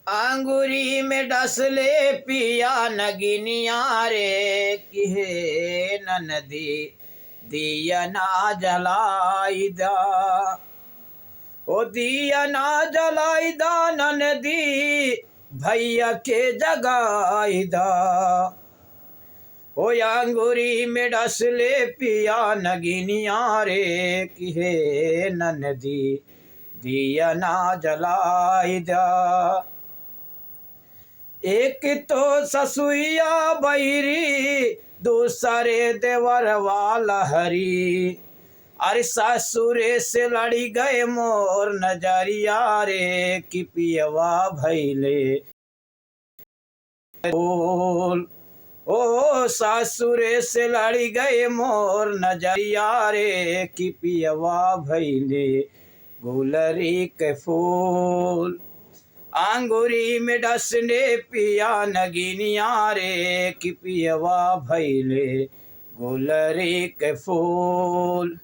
आंगुरी में डसले पिया नगिनिया रे किहे ननदी दिया ना जलाई दा। ओ दिया ना जलाई दा ननदी भैया के जगाई दा। ओ अंगूरी में डसले पिया नगिनिया रे किहे ननदी दिया ना जलाई दा। एक तो ससुइया बैरी दूसरे देवर वाला हरी। अरे ससुरे से लड़ी गए मोर नजरिया रे कि पियवा भैले बोल। ओ ससुरे से लड़ी गए मोर नजरिया रे कि पियवा भैले गुलरी के फूल। आंगुरी में डसने पिया नगिनिया रे कि पियवा भैले गुलरी के फूल।